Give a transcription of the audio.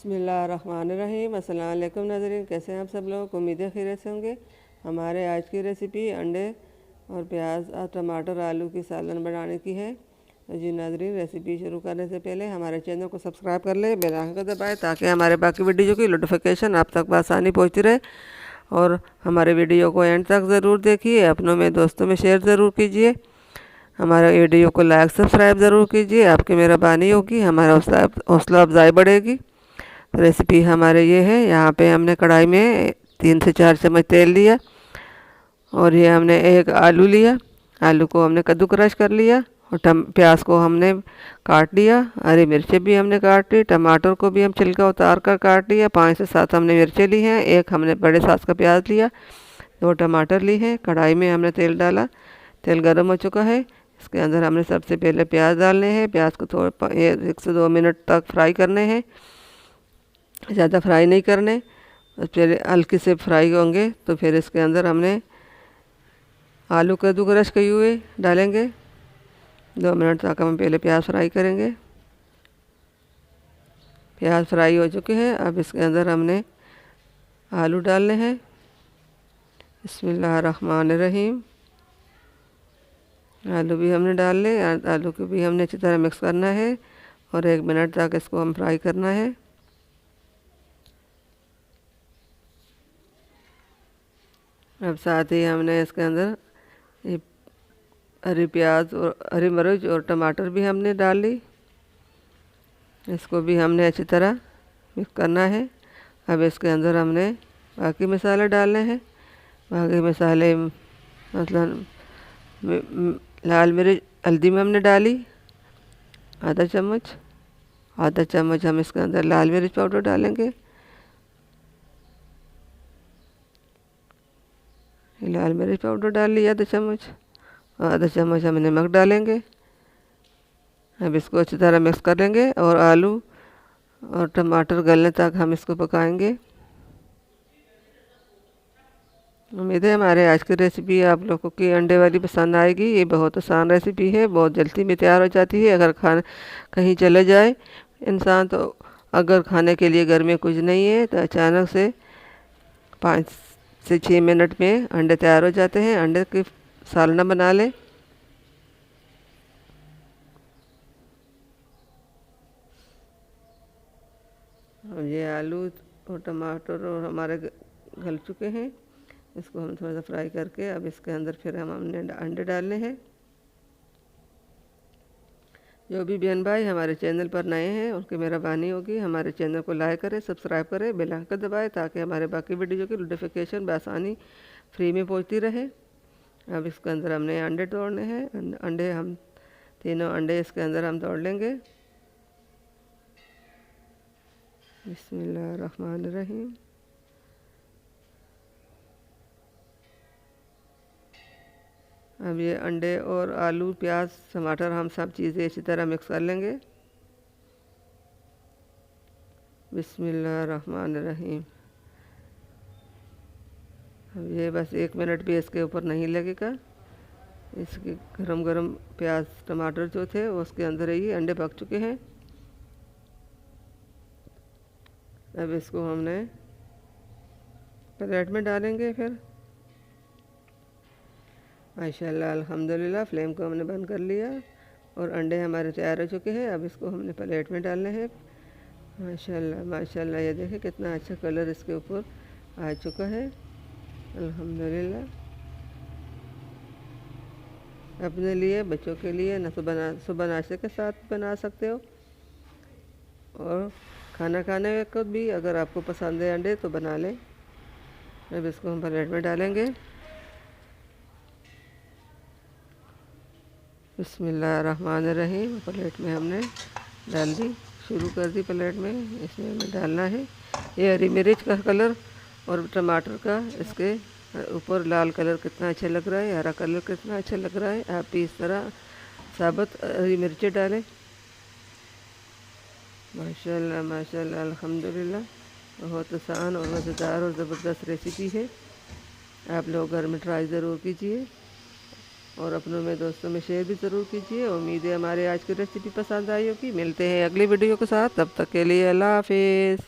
बिस्मिल्लाहिर्रहमानिर्रहीम। अस्सलाम वालेकुम नाज़रीन, कैसे हैं आप सब लोग। उम्मीद है खैरियत से होंगे। हमारे आज की रेसिपी अंडे और प्याज और टमाटर आलू की सालन बनाने की है। तो जी नाज़रीन, रेसिपी शुरू करने से पहले हमारे चैनल को सब्सक्राइब कर लें, बेल आइकन को दबाएं ताकि हमारे बाकी वीडियो की नोटिफिकेशन आप तक आसानी पहुँचती रहे। और हमारे वीडियो को एंड तक ज़रूर देखिए, अपनों में दोस्तों में शेयर ज़रूर कीजिए। हमारे वीडियो को लाइक सब्सक्राइब ज़रूर कीजिए, आपकी मेहरबानी होगी, हमारा हौसला अफजाई बढ़ेगी। तो रेसिपी हमारे ये है। यहाँ पे हमने कढ़ाई में 3 से 4 चम्मच तेल लिया और ये हमने एक आलू लिया। आलू को हमने कद्दूकस कर लिया और प्याज को हमने काट लिया। हरी मिर्चें भी हमने काट ली। टमाटर को भी हम छिलका उतार कर काट लिया। 5 से 7 हमने मिर्चें ली हैं। एक हमने बड़े साइज़ का प्याज लिया। 2 टमाटर ली हैं। कढ़ाई में हमने तेल डाला। तेल गर्म हो चुका है। इसके अंदर हमने सबसे पहले प्याज डालने हैं। प्याज को थोड़ा 1 से 2 मिनट तक फ्राई करने हैं, ज़्यादा फ्राई नहीं करने। फिर हल्के से फ्राई होंगे तो फिर इसके अंदर हमने आलू कद्दूकस किए हुए डालेंगे। 2 मिनट तक हम पहले प्याज फ्राई करेंगे। प्याज फ्राई हो चुके हैं। अब इसके अंदर हमने आलू डालने हैं। बिस्मिल्लाहिर्रहमानिर्रहीम। आलू भी हमने डाल ले। आलू को भी हमने अच्छी तरह मिक्स करना है और 1 मिनट तक इसको हम फ्राई करना है। अब साथ ही हमने इसके अंदर ये हरी प्याज और हरी मिर्च और टमाटर भी हमने डाल ली। इसको भी हमने अच्छी तरह मिक्स करना है। अब इसके अंदर हमने बाकी मसाले डालने हैं। बाकी मसाले मतलब लाल मिर्च हल्दी में हमने डाली आधा चम्मच। आधा चम्मच हम इसके अंदर लाल मिर्च पाउडर डालेंगे। लाल मिर्च पाउडर डाल लिया आधा चम्मच। आधा चम्मच हम नमक डालेंगे। अब इसको अच्छी तरह मिक्स कर लेंगे और आलू और टमाटर गलने तक हम इसको पकाएंगे। उम्मीद है हमारे आज की रेसिपी आप लोगों की अंडे वाली पसंद आएगी। ये बहुत आसान रेसिपी है, बहुत जल्दी में तैयार हो जाती है। अगर खाना कहीं चले जाए इंसान तो अगर खाने के लिए घर में कुछ नहीं है तो अचानक से 5 से 6 मिनट में अंडे तैयार हो जाते हैं। अंडे की सालना बना लें। और ये आलू और टमाटर और हमारे गल चुके हैं। इसको हम थोड़ा सा फ्राई करके अब इसके अंदर फिर हमने अंडे डालने हैं। जो भी बहन भाई हमारे चैनल पर नए हैं उनकी मेहरबानी होगी, हमारे चैनल को लाइक करें, सब्सक्राइब करें, बेल आइकन दबाएं ताकि हमारे बाकी वीडियो की नोटिफिकेशन बआसानी फ्री में पहुंचती रहे। अब इसके अंदर हमने अंडे तोड़ने हैं। अंडे हम तीनों अंडे इसके अंदर हम तोड़ लेंगे। बिस्मिल्लाहिर्रहमानिर्रहीम। अब ये अंडे और आलू प्याज टमाटर हम सब चीज़ें अच्छी तरह मिक्स कर लेंगे। बिस्मिल्लाहिर्रहमानिर्रहीम। अब ये बस 1 मिनट भी इसके ऊपर नहीं लगेगा। इसके गरम गरम प्याज टमाटर जो थे उसके अंदर ही अंडे पक चुके हैं। अब इसको हमने प्लेट में डालेंगे। फिर माशाल्लाह अल्हम्दुलिल्लाह फ्लेम को हमने बंद कर लिया और अंडे हमारे तैयार हो चुके हैं। अब इसको हमने प्लेट में डालने हैं। माशाल्लाह माशाल्लाह, ये देखें कितना अच्छा कलर इसके ऊपर आ चुका है अल्हम्दुलिल्लाह। अपने लिए बच्चों के लिए न सुबह नाश्ते के साथ बना सकते हो और खाना खाने के वक्त भी अगर आपको पसंद है अंडे तो बना लें। अब इसको हम प्लेट में डालेंगे। बिस्मिल्लाहिर्रहमानिर्रहीम। प्लेट में हमने डाल दी, शुरू कर दी प्लेट में। इसमें हमें डालना है ये हरी मिर्च का कलर और टमाटर का। इसके ऊपर लाल कलर कितना अच्छा लग रहा है, हरा कलर कितना अच्छा लग रहा है। आप भी इस तरह साबुत हरी मिर्चें डालें। माशाल्लाह माशाल्लाह अल्हम्दुलिल्लाह, बहुत आसान और मज़ेदार और ज़बरदस्त रेसिपी है। आप लोग घर में ट्राई ज़रूर कीजिए। और अपनों में, दोस्तों में शेयर भी ज़रूर कीजिए। उम्मीद है हमारे आज की रेसिपी पसंद आई होगी। मिलते हैं अगली वीडियो के साथ, तब तक के लिए अल्लाह हाफिज़।